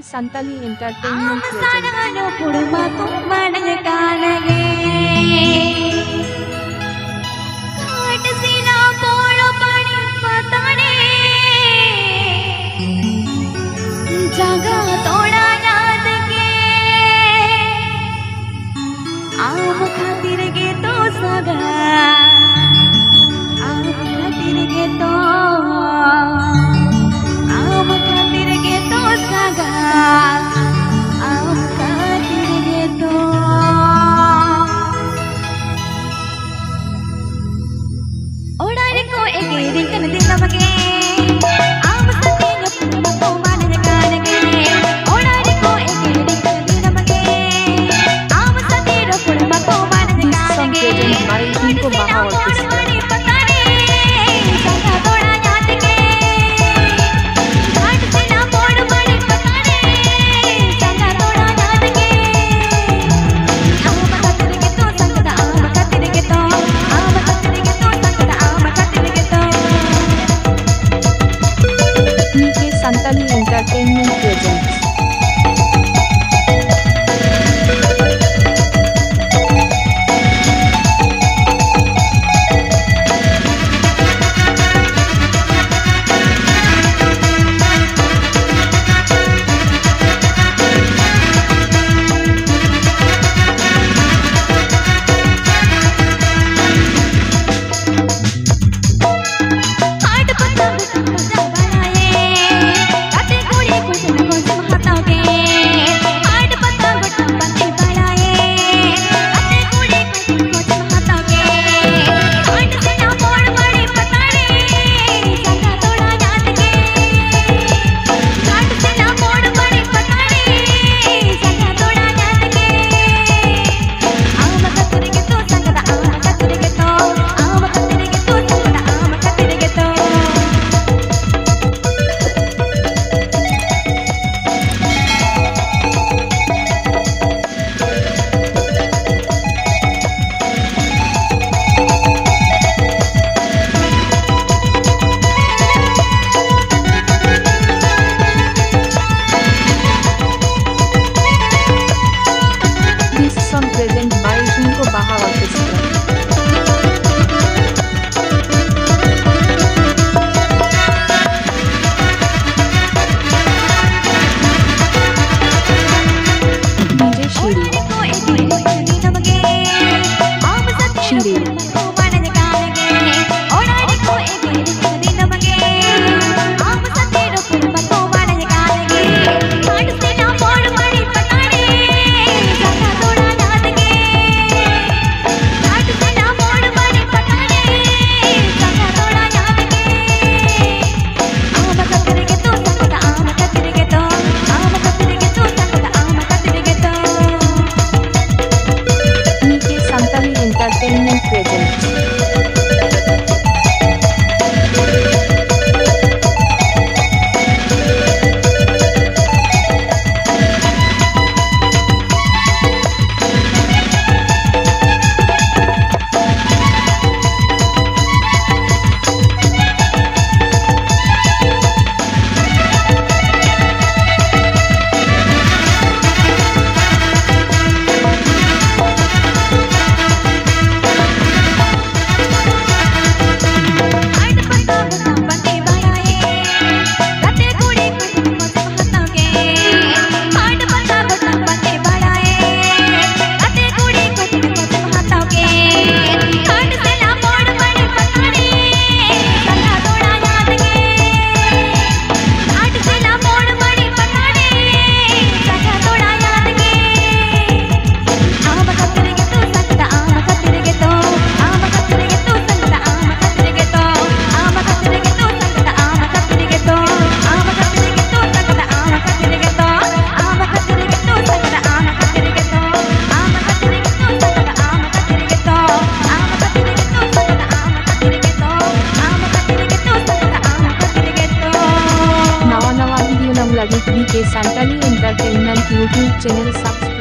Santali Entertainment presents. खातिर गे तो सगा आम खातिर गे तो आम खातिर गे तो सगा आम खातिर गे तो ओडार को एकेरी कन दे नमगे आम सती न को मान गान गे ओडार को एकेरी कन दे नमगे आम सती न को Presented by Inko Baha Orchestra. Santali Entertainment presents. Present by Inko Baha Orchestra. DJ Shiri. Entertainment presents. Lagi ke Santali Entertainment YouTube channel subscribe.